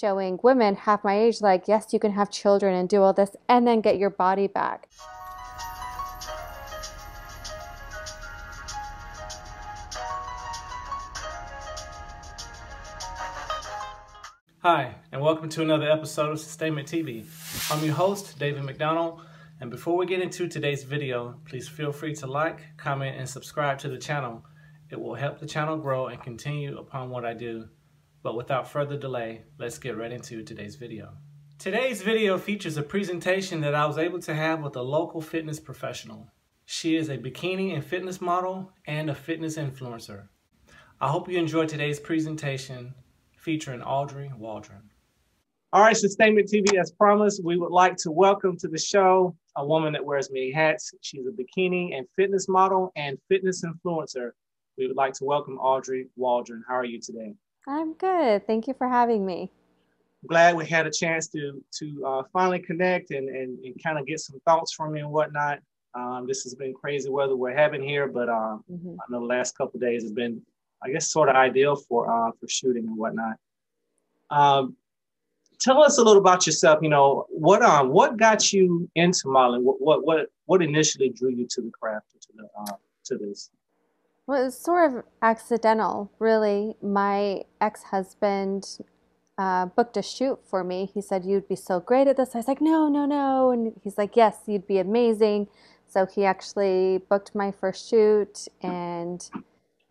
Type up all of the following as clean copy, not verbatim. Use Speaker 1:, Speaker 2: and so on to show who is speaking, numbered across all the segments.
Speaker 1: showing women half my age like, yes, you can have children and do all this and then get your body back.
Speaker 2: Hi, and welcome to another episode of Sustainment TV. I'm your host, David McDonald, and before we get into today's video, please feel free to like, comment, and subscribe to the channel. It will help the channel grow and continue upon what I do. But without further delay, let's get right into today's video. Today's video features a presentation that I was able to have with a local fitness professional. She is a bikini and fitness model and a fitness influencer. I hope you enjoy today's presentation featuring Audrey Waldron. All right, Sustainment TV, as promised, we would like to welcome to the show a woman that wears many hats. She's a bikini and fitness model and fitness influencer. We would like to welcome Audrey Waldron. How are you today?
Speaker 1: I'm good. Thank you for having me.
Speaker 2: I'm glad we had a chance to finally connect and kind of get some thoughts from you and whatnot. This has been crazy weather we're having here, but I know the last couple of days has been, I guess, sort of ideal for shooting and whatnot. Tell us a little about yourself. You know, what got you into modeling? What initially drew you to the craft, to this?
Speaker 1: Well, it was sort of accidental, really. My ex-husband booked a shoot for me. He said, "You'd be so great at this." I was like, "No, no, no." And he's like, "Yes, you'd be amazing." So he actually booked my first shoot and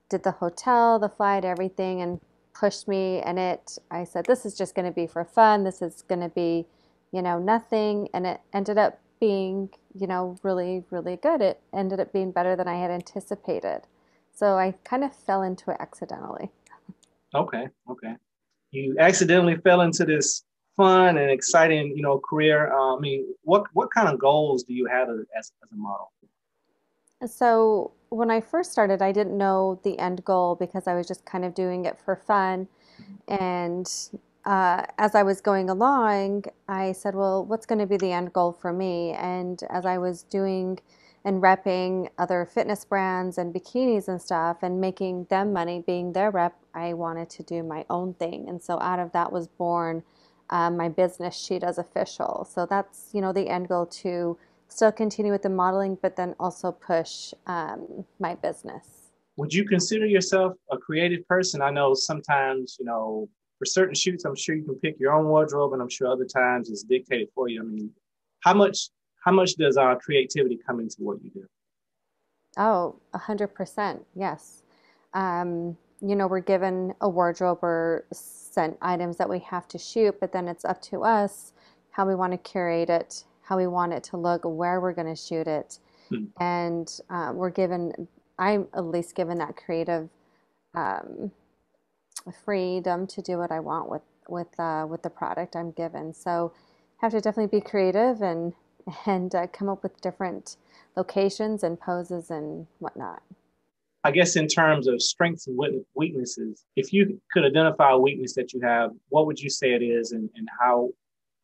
Speaker 1: did the hotel, the flight, everything, and pushed me in it. I said, "This is just going to be for fun. This is going to be, nothing." And it ended up being, really, really good. It ended up being better than I had anticipated. So I kind of fell into it accidentally.
Speaker 2: Okay. You accidentally fell into this fun and exciting, career. I mean, what kind of goals do you have as a model?
Speaker 1: So when I first started, I didn't know the end goal because I was just kind of doing it for fun. And as I was going along, I said, well, what's going to be the end goal for me? And as I was doing and repping other fitness brands and bikinis and stuff and making them money, being their rep, I wanted to do my own thing. And so out of that was born my business, shedoesofficial. So that's, the end goal, to still continue with the modeling, but then also push my business.
Speaker 2: Would you consider yourself a creative person? I know sometimes, for certain shoots, I'm sure you can pick your own wardrobe, and I'm sure other times it's dictated for you. I mean, how much does our creativity come into what you do?
Speaker 1: Oh, 100%, yes. We're given a wardrobe or sent items that we have to shoot, but then it's up to us how we want to curate it, how we want it to look, where we're going to shoot it. And I'm at least given that creative freedom to do what I want with the product I'm given. So have to definitely be creative and come up with different locations and poses and whatnot.
Speaker 2: I guess in terms of strengths and weaknesses, if you could identify a weakness that you have, what would you say it is, and how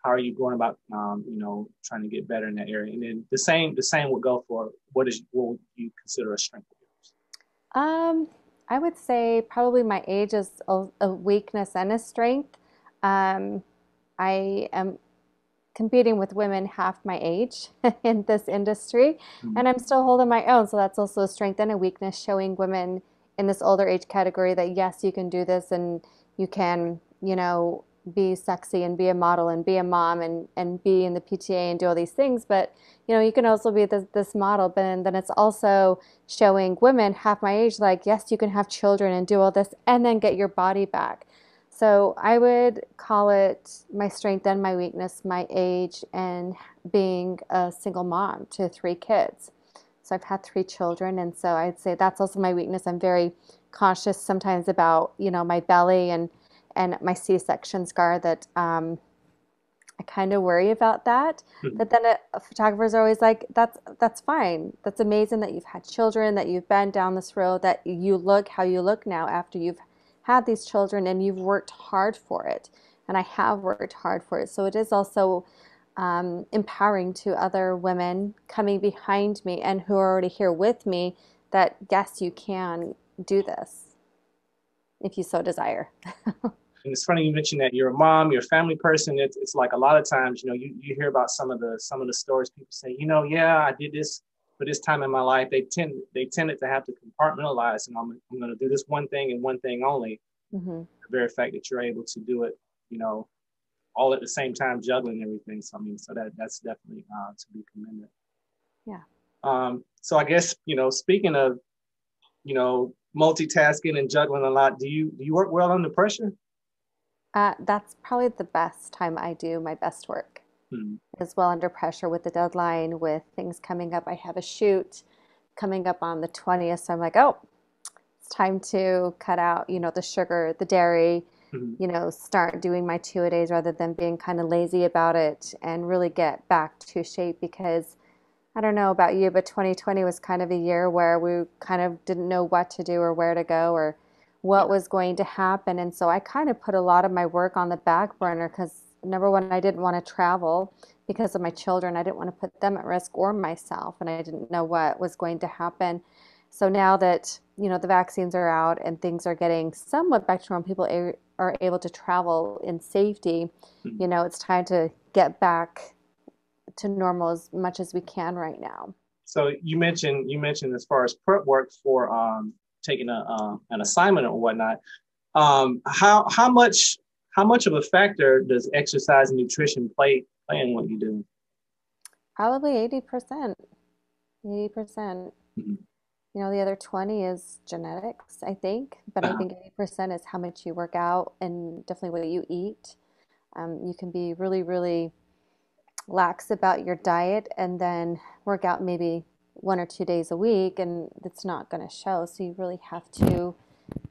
Speaker 2: are you going about, trying to get better in that area? And then the same would go for what would you consider a strength of yours?
Speaker 1: I would say probably my age is a weakness and a strength. I am competing with women half my age in this industry, and I'm still holding my own. So that's also a strength and a weakness, showing women in this older age category that yes, you can do this and you can, be sexy and be a model and be a mom and be in the PTA and do all these things. But, you can also be this model, but then it's also showing women half my age like, yes, you can have children and do all this and then get your body back. So I would call it my strength and my weakness, my age, and being a single mom to 3 kids. So I've had 3 children, and so I'd say that's also my weakness. I'm very conscious sometimes about, my belly and my C-section scar, that I kind of worry about that. But then photographers are always like, that's fine. That's amazing that you've had children, that you've been down this road, that you look how you look now after you've had these children and you've worked hard for it. And I have worked hard for it. So it is also empowering to other women coming behind me and who are already here with me, that yes, you can do this if you so desire.
Speaker 2: And it's funny you mentioned that you're a mom, you're a family person. It's like a lot of times, you know, you hear about some of the stories people say, you know, yeah, I did this for this time in my life. They tended to have to compartmentalize, and I'm going to do this one thing and one thing only.
Speaker 1: Mm-hmm.
Speaker 2: The very fact that you're able to do it, you know, all at the same time, juggling everything. So I mean, so that's definitely to be commended.
Speaker 1: Yeah.
Speaker 2: So I guess, you know, speaking of, you know, multitasking and juggling a lot, do you work well under pressure?
Speaker 1: That's probably the best time I do my best work,
Speaker 2: Hmm.
Speaker 1: as well under pressure with the deadline, with things coming up. I have a shoot coming up on the 20th, so I'm like, oh, it's time to cut out, you know, the sugar, the dairy,
Speaker 2: Hmm.
Speaker 1: you know, start doing my 2-a-days rather than being kind of lazy about it and really get back to shape because I don't know about you, but 2020 was kind of a year where we kind of didn't know what to do or where to go or what
Speaker 2: Yeah.
Speaker 1: was going to happen. And so I kind of put a lot of my work on the back burner because number one, I didn't want to travel because of my children. I didn't want to put them at risk or myself, and I didn't know what was going to happen. So now that, you know, the vaccines are out and things are getting somewhat back to normal, people are able to travel in safety,
Speaker 2: Hmm.
Speaker 1: you know, it's time to get back to normal as much as we can right now.
Speaker 2: So you mentioned as far as prep work for taking an assignment or whatnot. How much of a factor does exercise and nutrition play in what you do?
Speaker 1: Probably 80%. 80%.
Speaker 2: Mm-hmm.
Speaker 1: You know, the other 20 is genetics, I think, but I
Speaker 2: Uh-huh.
Speaker 1: think 80% is how much you work out and definitely what you eat. You can be really, really lax about your diet and then work out maybe 1 or 2 days a week, and it's not going to show. So you really have to,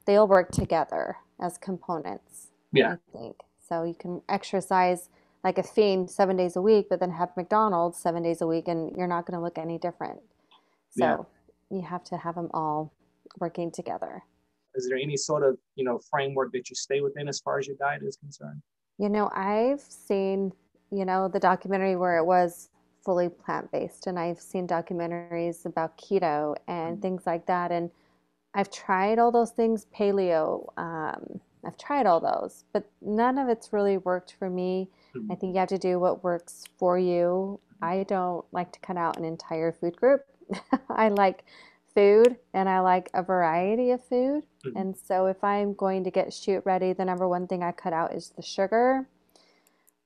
Speaker 1: they all work together as components,
Speaker 2: Yeah,
Speaker 1: I think. So you can exercise like a fiend 7 days a week, but then have McDonald's 7 days a week, and you're not going to look any different.
Speaker 2: yeah.
Speaker 1: So you have to have them all working together.
Speaker 2: Is there any sort of, you know, framework that you stay within as far as your diet is concerned?
Speaker 1: You know, I've seen, you know, the documentary where it was fully plant-based, and I've seen documentaries about keto and things like that. And I've tried all those things, paleo. I've tried all those, but none of it's really worked for me. I
Speaker 2: Mm-hmm.
Speaker 1: think you have to do what works for you. I don't like to cut out an entire food group. I like food and I like a variety of food.
Speaker 2: Mm-hmm.
Speaker 1: And so if I'm going to get shoot ready, the number one thing I cut out is the sugar,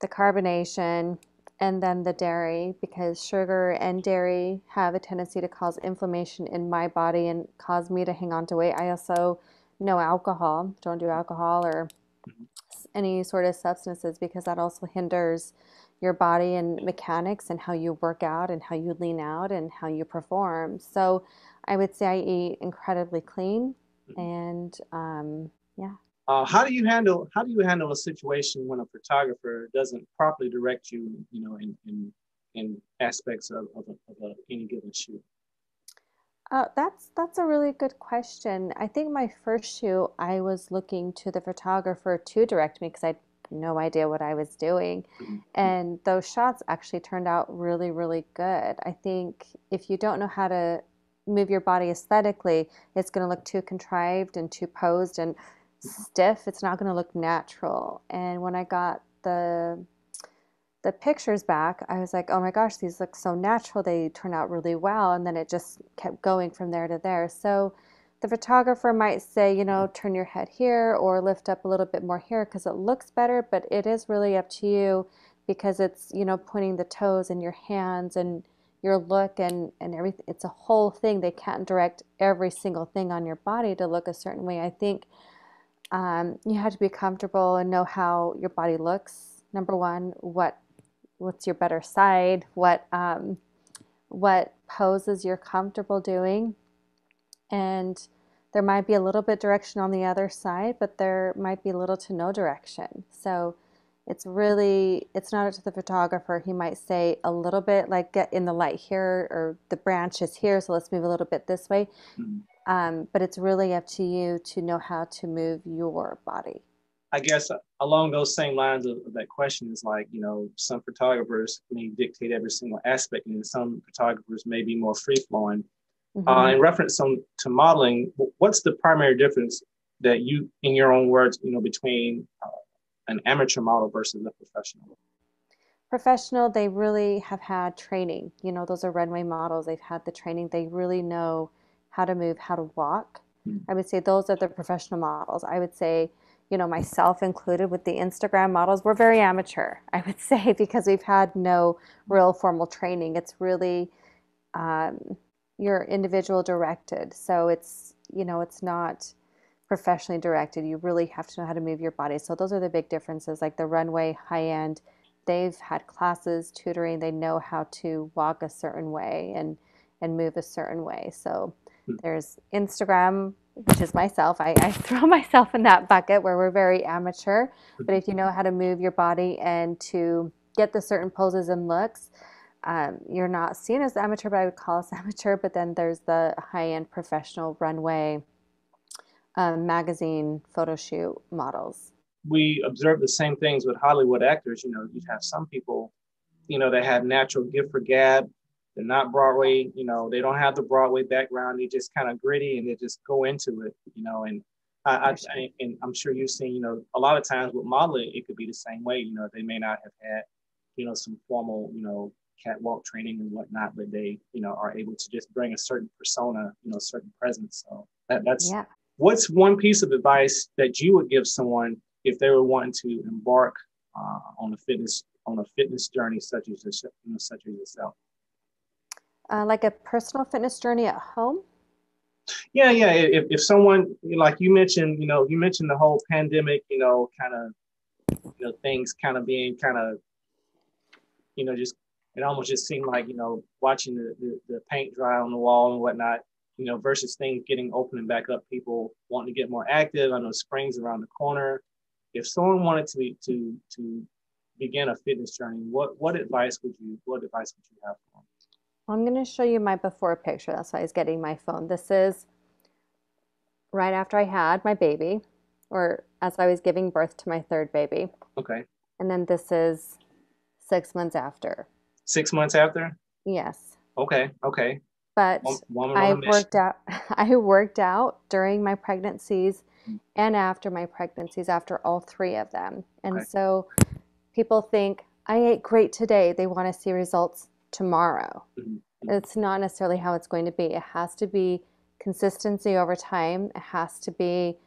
Speaker 1: the carbonation, and then the dairy, because sugar and dairy have a tendency to cause inflammation in my body and cause me to hang on to weight. I also no alcohol, don't do alcohol or any sort of substances because that also hinders your body and mechanics and how you work out and how you lean out and how you perform. So I would say I eat incredibly clean and yeah.
Speaker 2: How do you handle a situation when a photographer doesn't properly direct you, you know, in aspects of any given shoot?
Speaker 1: That's a really good question. I think my first shoot, I was looking to the photographer to direct me because I had no idea what I was doing.
Speaker 2: Mm-hmm.
Speaker 1: And those shots actually turned out really, really good. I think if you don't know how to move your body aesthetically, it's going to look too contrived and too posed and stiff. It's not going to look natural. And when I got the pictures back, I was like, oh my gosh, these look so natural. They turn out really well. And then it just kept going from there to there. So the photographer might say, you know, turn your head here or lift up a little bit more here because it looks better, but it is really up to you because it's, you know, pointing the toes and your hands and your look and everything. It's a whole thing. They can't direct every single thing on your body to look a certain way. I think you have to be comfortable and know how your body looks. Number one, what's your better side, what poses you're comfortable doing, and there might be a little bit direction on the other side, but there might be little to no direction. So it's not up to the photographer. He might say a little bit like get in the light here or the branch is here, so let's move a little bit this way.
Speaker 2: Mm-hmm.
Speaker 1: But it's really up to you to know how to move your body.
Speaker 2: I guess along those same lines of that question is like, you know, some photographers may dictate every single aspect, and some photographers may be more free flowing.
Speaker 1: Mm-hmm.
Speaker 2: In reference to modeling, what's the primary difference that you, in your own words, between an amateur model versus a professional?
Speaker 1: Professional, they really have had training. Those are runway models. They've had the training. They really know how to move, how to walk.
Speaker 2: Mm.
Speaker 1: I would say those are the professional models. I would say, myself included with the Instagram models, we're very amateur, I would say, because we've had no real formal training. It's really you're individual directed. So it's not professionally directed. You really have to know how to move your body. So those are the big differences. Like the runway high end, they've had classes, tutoring. They know how to walk a certain way and move a certain way. So there's Instagram, which is myself. I throw myself in that bucket where we're very amateur. But if you know how to move your body and to get the certain poses and looks, you're not seen as amateur, but I would call us amateur. But then there's the high-end professional runway magazine photo shoot models.
Speaker 2: We observe the same things with Hollywood actors. You have some people, that have natural gift for gab. They're not Broadway, they don't have the Broadway background. They just kind of gritty and they just go into it, and and I'm sure you've seen, a lot of times with modeling, it could be the same way. They may not have had, some formal, catwalk training and whatnot, but they, are able to just bring a certain persona, a certain presence. So that's
Speaker 1: Yeah.
Speaker 2: What's one piece of advice that you would give someone if they were wanting to embark on a fitness journey such as yourself?
Speaker 1: Like a personal fitness journey at home?
Speaker 2: Yeah. If someone, like you mentioned, the whole pandemic, kind of, things kind of being kind of, just it almost just seemed like, watching the paint dry on the wall and whatnot, versus things getting open and back up, people wanting to get more active. I know spring's around the corner. If someone wanted to begin a fitness journey, what advice would you have for them?
Speaker 1: I'm going to show you my before picture. That's why I was getting my phone. This is right after I had my baby, or as I was giving birth to my third baby.
Speaker 2: Okay.
Speaker 1: And then this is 6 months after.
Speaker 2: 6 months after?
Speaker 1: Yes.
Speaker 2: Okay.
Speaker 1: But
Speaker 2: Woman on a mission.
Speaker 1: I worked out during my pregnancies and after my pregnancies, after all three of them. And
Speaker 2: Okay.
Speaker 1: so people think, I ate great today. They want to see results tomorrow.
Speaker 2: Mm-hmm.
Speaker 1: It's not necessarily how it's going to be. It has to be consistency over time. It has to be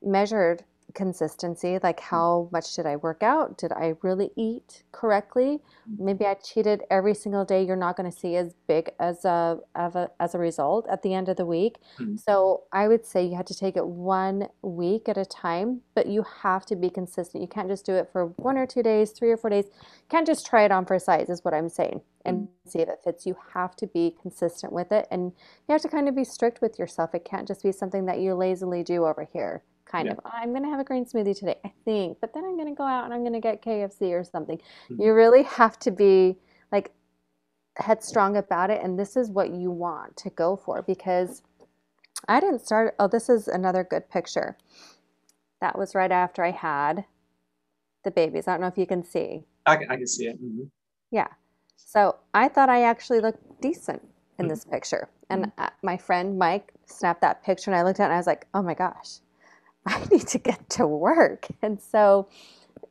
Speaker 1: measured consistency, like how much did I work out? Did I really eat correctly? Maybe I cheated every single day. You're not going to see as big as a result at the end of the week.
Speaker 2: Mm-hmm.
Speaker 1: So I would say you have to take it 1 week at a time, but you have to be consistent. You can't just do it for 1 or 2 days, 3 or 4 days. You can't just try it on for size is what I'm saying and see if it fits. You have to be consistent with it, and you have to kind of be strict with yourself. It can't just be something that you lazily do over here. I'm going to have a green smoothie today, I think, but then I'm going to go out and I'm going to get KFC or something.
Speaker 2: Mm-hmm.
Speaker 1: You really have to be like headstrong about it, and this is what you want to go for, because I didn't start. Oh, this is another good picture. That was right after I had the babies. I don't know if you can see.
Speaker 2: I can see it. Mm-hmm.
Speaker 1: Yeah. So I thought I actually looked decent in this picture. And my friend Mike snapped that picture, and I looked at it and I was like, oh my gosh, I need to get to work. And so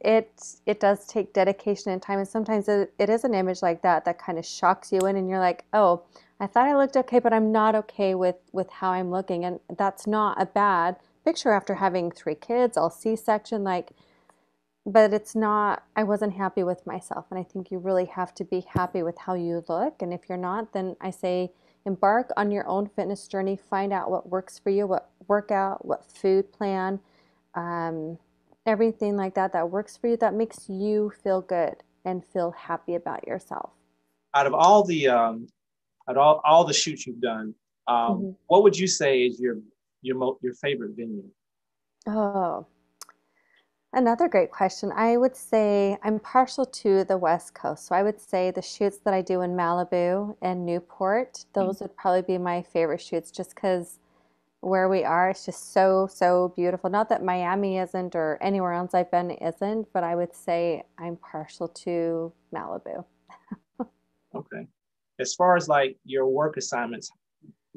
Speaker 1: it does take dedication and time. And sometimes it is an image like that kind of shocks you in, and you're like, oh, I thought I looked okay, but I'm not okay with how I'm looking. And that's not a bad picture after having 3 kids, all C-section, but it's not, I wasn't happy with myself. And I think you really have to be happy with how you look. And if you're not, then I say embark on your own fitness journey. Find out what works for you, what workout, what food plan, everything like that works for you, that makes you feel good and feel happy about yourself.
Speaker 2: Out of all the all the shoots you've done, what would you say is your favorite venue?
Speaker 1: Oh, another great question. I would say I'm partial to the West Coast. So I would say the shoots that I do in Malibu and Newport, those would probably be my favorite shoots, just because where we are, it's just so beautiful. Not that Miami isn't or anywhere else I've been isn't, but I would say I'm partial to Malibu.
Speaker 2: Okay. As far as like your work assignments,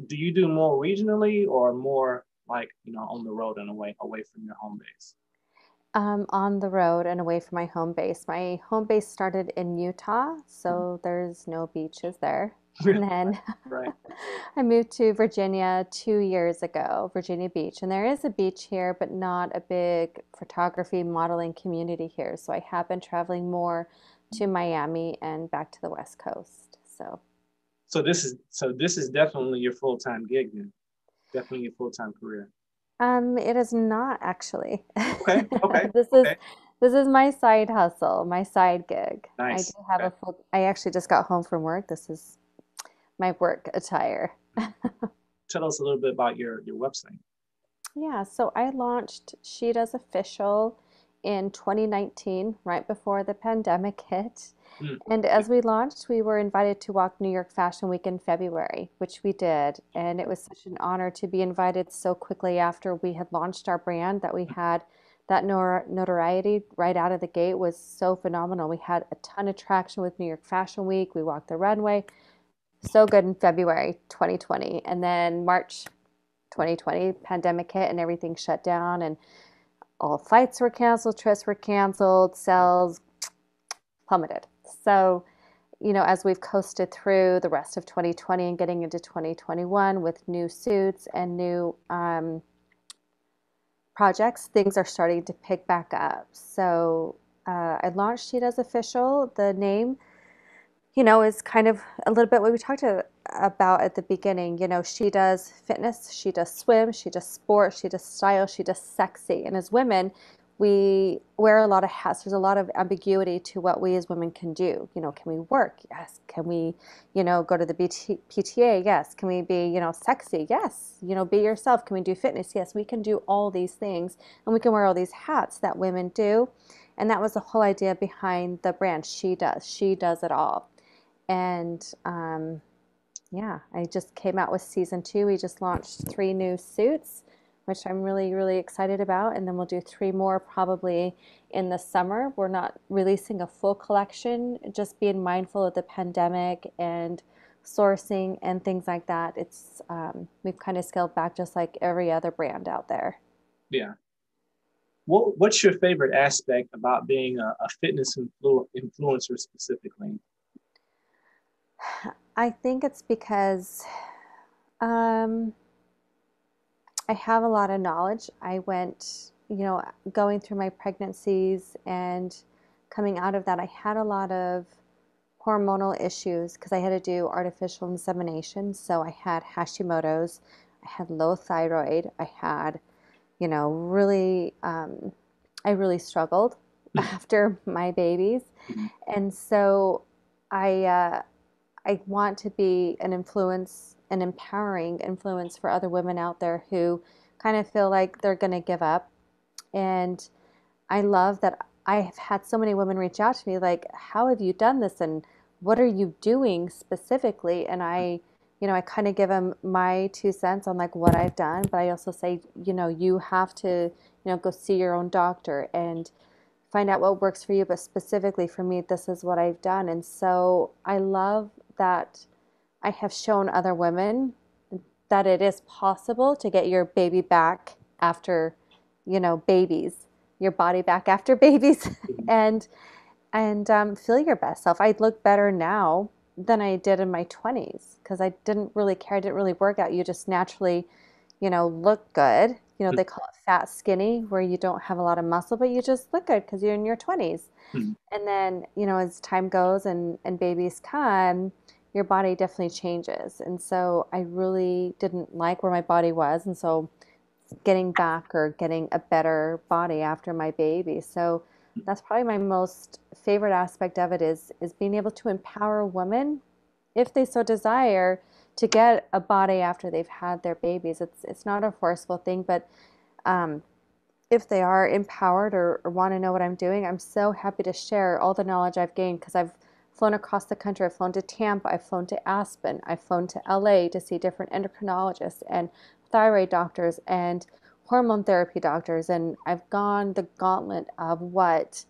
Speaker 2: do you do more regionally or more like, on the road and away from your home base?
Speaker 1: On the road and away from my home base. My home base started in Utah, so there's no beaches there. And then
Speaker 2: Right.
Speaker 1: I moved to Virginia 2 years ago, Virginia Beach. And there is a beach here, but not a big photography modeling community here. So I have been traveling more to Miami and back to the West Coast.
Speaker 2: So this is definitely your full-time gig then. Definitely your full-time career.
Speaker 1: It is not actually.
Speaker 2: Okay. Okay.
Speaker 1: This is
Speaker 2: Okay.
Speaker 1: this is my side hustle, my side gig. I do
Speaker 2: Nice.
Speaker 1: have
Speaker 2: Okay.
Speaker 1: a full, I actually just got home from work. This is my work attire.
Speaker 2: Tell us a little bit about your website.
Speaker 1: Yeah, so I launched She Does Official in 2019, right before the pandemic hit.
Speaker 2: Mm.
Speaker 1: And as we launched, we were invited to walk New York Fashion Week in February, which we did. And it was such an honor to be invited so quickly after we had launched our brand that we had that notoriety right out of the gate was so phenomenal. We had a ton of traction with New York Fashion Week. We walked the runway. So good in February 2020. And then March 2020, pandemic hit and everything shut down and all flights were canceled, trips were canceled, sales plummeted. So, as we've coasted through the rest of 2020 and getting into 2021 with new suits and new projects, things are starting to pick back up. So I launched She Does Official. The name, is kind of a little bit what we talked about at the beginning. She does fitness, she does swim, she does sport, she does style, she does sexy. And as women, we wear a lot of hats. There's a lot of ambiguity to what we as women can do. Can we work? Yes. Can we, go to the PTA? Yes. Can we be, sexy? Yes. Be yourself. Can we do fitness? Yes. We can do all these things and we can wear all these hats that women do. And that was the whole idea behind the brand. She does it all. And yeah, I just came out with season 2. We just launched 3 new suits, which I'm really, really excited about. And then we'll do 3 more probably in the summer. We're not releasing a full collection, just being mindful of the pandemic and sourcing and things like that. It's we've kind of scaled back just like every other brand out there.
Speaker 2: Yeah. What's your favorite aspect about being a fitness influencer specifically?
Speaker 1: I think it's because I have a lot of knowledge. I went, going through my pregnancies and coming out of that, I had a lot of hormonal issues because I had to do artificial insemination. So I had Hashimoto's, I had low thyroid, I had, really, I really struggled after my babies. And so I want to be an influence, an empowering influence for other women out there who kind of feel like they're going to give up. And I love that I have had so many women reach out to me like, how have you done this? And what are you doing specifically? And I kind of give them my 2 cents on like what I've done, but I also say, you have to, go see your own doctor and find out what works for you. But specifically for me, this is what I've done. And so I love that I have shown other women that it is possible to get your baby back after, babies, your body back after babies, and feel your best self. I look better now than I did in my 20s because I didn't really care. I didn't really work out. You just naturally, look good. They call it fat skinny, where you don't have a lot of muscle, but you just look good because you're in your 20s. And then, as time goes and babies come, your body definitely changes. And so I really didn't like where my body was. And so getting back or getting a better body after my baby. So that's probably my most favorite aspect of it is being able to empower women, if they so desire, to get a body after they've had their babies. It's not a forceful thing, but if they are empowered or want to know what I'm doing, I'm so happy to share all the knowledge I've gained because I've flown across the country. I've flown to Tampa, I've flown to Aspen, I've flown to LA to see different endocrinologists and thyroid doctors and hormone therapy doctors. And I've gone the gauntlet of what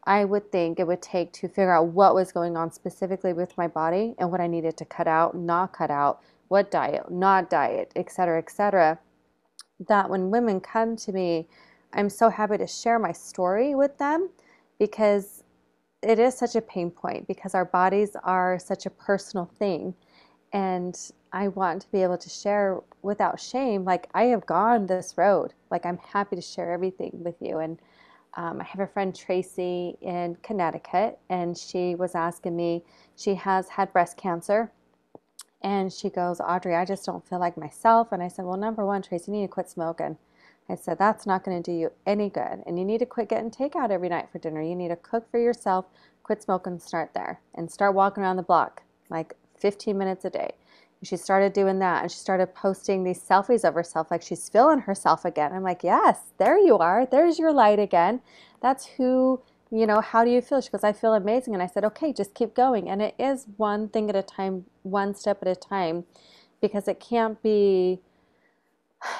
Speaker 1: I would think it would take to figure out what was going on specifically with my body and what I needed to cut out, not cut out, what diet, not diet, et cetera, et cetera. that when women come to me, I'm so happy to share my story with them because it is such a pain point because our bodies are such a personal thing. And I want to be able to share without shame. Like, I have gone this road. Like, I'm happy to share everything with you. And I have a friend, Tracy, in Connecticut, and she was asking me, she has had breast cancer. And she goes, Audrey, I just don't feel like myself. And I said, well, number one, Tracy, you need to quit smoking. I said, that's not going to do you any good. And you need to quit getting takeout every night for dinner. You need to cook for yourself, quit smoking, start there, and start walking around the block like 15 minutes a day. And she started doing that, and she started posting these selfies of herself like she's feeling herself again. I'm like, yes, there you are. There's your light again. That's who, how do you feel? She goes, I feel amazing. And I said, okay, just keep going. And it is one thing at a time, one step at a time, because it can't be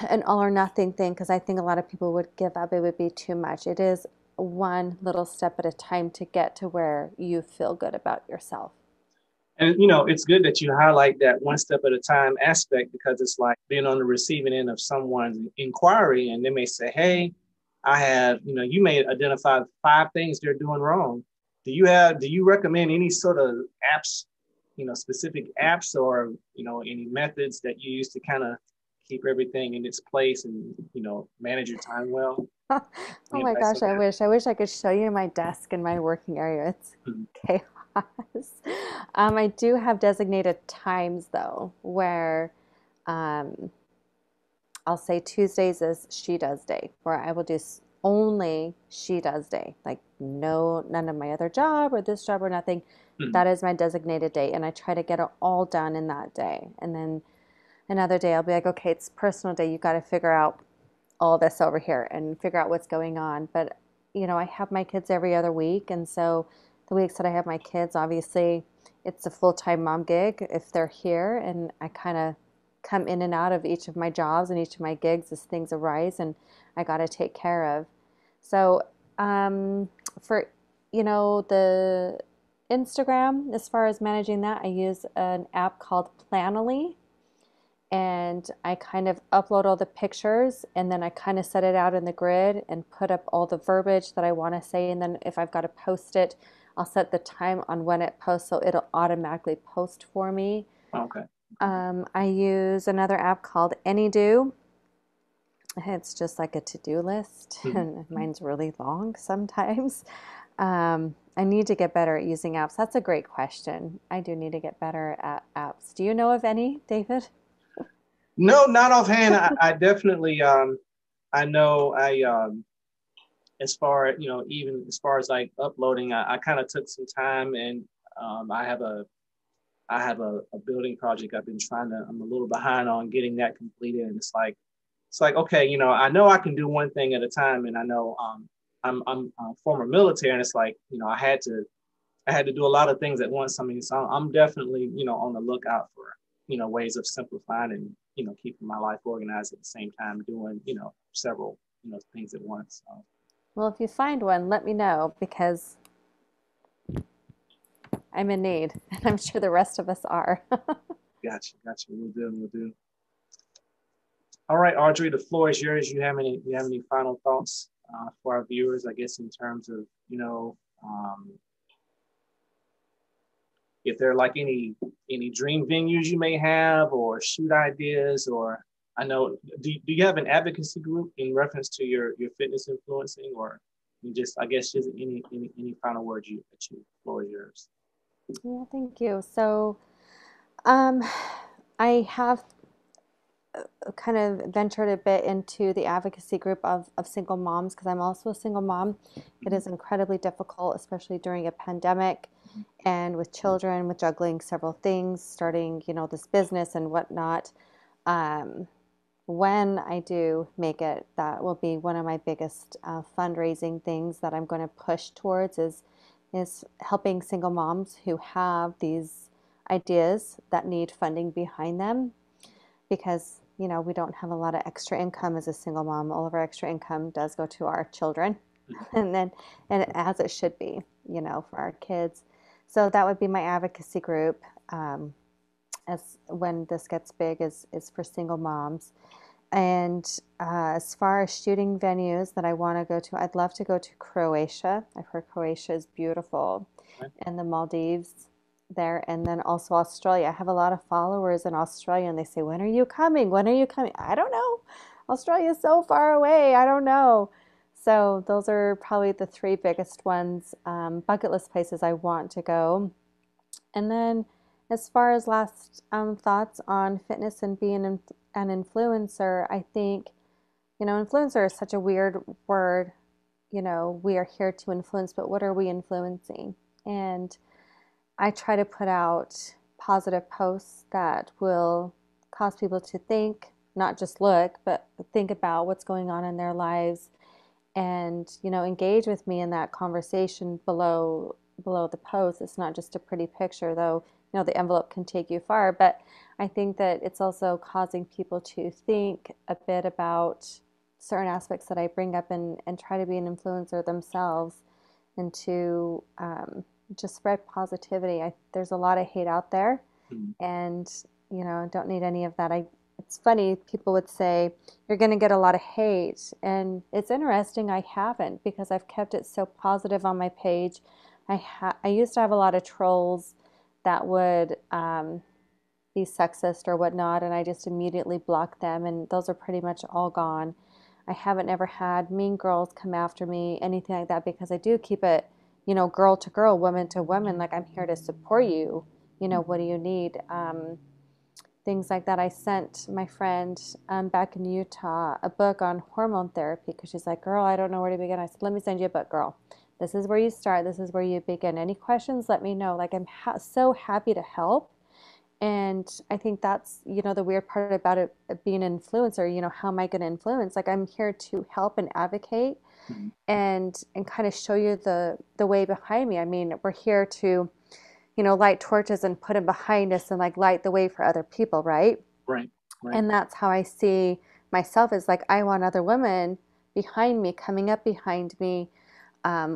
Speaker 1: an all or nothing thing, because I think a lot of people would give up. It would be too much. It is one little step at a time to get to where you feel good about yourself.
Speaker 2: And, it's good that you highlight that one step at a time aspect, because it's like being on the receiving end of someone's inquiry, and they may say, hey, I have, you may identify 5 things they're doing wrong. Do you recommend any sort of apps, specific apps, or, any methods that you use to kind of keep everything in its place and, manage your time well?
Speaker 1: Oh
Speaker 2: Any
Speaker 1: my
Speaker 2: advice
Speaker 1: gosh,
Speaker 2: on
Speaker 1: I
Speaker 2: that?
Speaker 1: wish. I wish I could show you my desk in my working area. It's
Speaker 2: Mhm.
Speaker 1: chaos. I do have designated times though, where um, I'll say Tuesdays is she does day, where I will do only she does day. Like, no, none of my other job or this job or nothing.
Speaker 2: Mhm.
Speaker 1: That is my designated day, and I try to get it all done in that day. And then another day I'll be like, okay, it's personal day. You got to figure out all this over here and figure out what's going on. But, I have my kids every other week. And so the weeks that I have my kids, obviously it's a full-time mom gig if they're here. And I kind of come in and out of each of my jobs and each of my gigs as things arise and I got to take care of. So for, the Instagram, as far as managing that, I use an app called Planoly, and I kind of upload all the pictures and then I kind of set it out in the grid and put up all the verbiage that I want to say. And then if I've got to post it, I'll set the time on when it posts so it'll automatically post for me.
Speaker 2: Okay.
Speaker 1: I use another app called Anydo. It's just like a to-do list,
Speaker 2: Mhm.
Speaker 1: and mine's really long sometimes. I need to get better at using apps. That's a great question. I do need to get better at apps. Do you know of any, David?
Speaker 2: No, not offhand. I definitely, I know as far, even as far as like uploading, I kind of took some time, and I have a building project I'm a little behind on getting that completed. And it's like, okay, I know I can do one thing at a time. And I know, I'm a former military, and it's like, I had to do a lot of things at once. I mean, so I'm definitely, on the lookout for, ways of simplifying and, keeping my life organized at the same time, doing, several, things at once. So,
Speaker 1: Well, if you find one, let me know because I'm in need, and I'm sure the rest of us are.
Speaker 2: gotcha. We'll do. All right, Audrey, the floor is yours. You have any final thoughts for our viewers, I guess, in terms of, if there are like any dream venues you may have, or shoot ideas, or I know, do you have an advocacy group in reference to your fitness influencing, or you just, I guess, just any final words that you floor is yours.
Speaker 1: Yeah, thank you. So, um, I have kind of ventured a bit into the advocacy group of single moms because I'm also a single mom. It
Speaker 2: Mhm.
Speaker 1: is incredibly difficult, especially during a pandemic and with children, with juggling several things, starting, this business and whatnot. Um, when I do make it, that will be one of my biggest fundraising things that I'm going to push towards is helping single moms who have these ideas that need funding behind them because we don't have a lot of extra income as a single mom. All of our extra income does go to our children, and as it should be, for our kids. So that would be my advocacy group. As when this gets big is for single moms. And as far as shooting venues that I want to go to, I'd love to go to Croatia. I've heard Croatia is beautiful,
Speaker 2: Okay.
Speaker 1: and the Maldives there, and then also Australia. I have a lot of followers in Australia, and they say, "When are you coming? When are you coming?" I don't know. Australia is so far away. I don't know. So those are probably the three biggest ones, bucket list places I want to go. And then, as far as last thoughts on fitness and being an influencer, I think, influencer is such a weird word. We are here to influence, but what are we influencing? And I try to put out positive posts that will cause people to think, not just look, but think about what's going on in their lives and, engage with me in that conversation below the post. It's not just a pretty picture, though, the envelope can take you far, but I think that it's also causing people to think a bit about certain aspects that I bring up and try to be an influencer themselves and to just spread positivity. There's a lot of hate out there, and don't need any of that. It's funny, people would say you're going to get a lot of hate, and it's interesting. I haven't, because I've kept it so positive on my page. I used to have a lot of trolls that would be sexist or whatnot, and I just immediately blocked them, and those are pretty much all gone. I haven't ever had mean girls come after me, anything like that, because I do keep it, girl to girl, woman to woman. Like, I'm here to support you. What do you need? Things like that. I sent my friend back in Utah a book on hormone therapy because she's like, girl, I don't know where to begin. I said, let me send you a book, girl. This is where you start. This is where you begin. Any questions, let me know. Like, I'm so happy to help. And I think that's, the weird part about it being an influencer. How am I going to influence? Like, I'm here to help and advocate and kind of show you the way behind me. I mean, we're here to, light torches and put them behind us and like light the way for other people, right?
Speaker 2: Right.
Speaker 1: And that's how I see myself, is like, I want other women behind me, coming up behind me,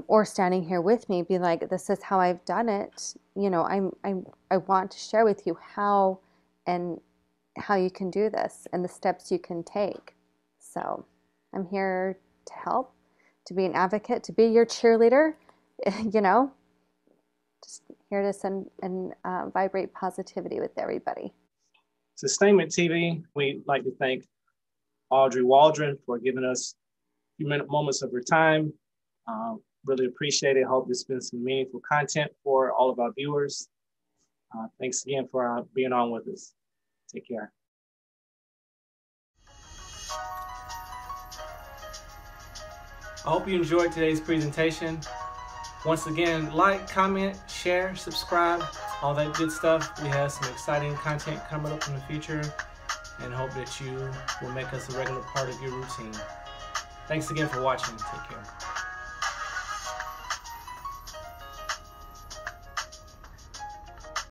Speaker 1: or standing here with me, being like, this is how I've done it. I want to share with you how you can do this and the steps you can take. So I'm here to help, to be an advocate, to be your cheerleader, just here to send and vibrate positivity with everybody.
Speaker 2: Sustainment TV, we'd like to thank Audrey Waldron for giving us a few moments of her time. Really appreciate it. Hope it's been some meaningful content for all of our viewers. Thanks again for being on with us. Take care. I hope you enjoyed today's presentation. Once again, like, comment, share, subscribe, all that good stuff. We have some exciting content coming up in the future, and hope that you will make us a regular part of your routine. Thanks again for watching. Take care.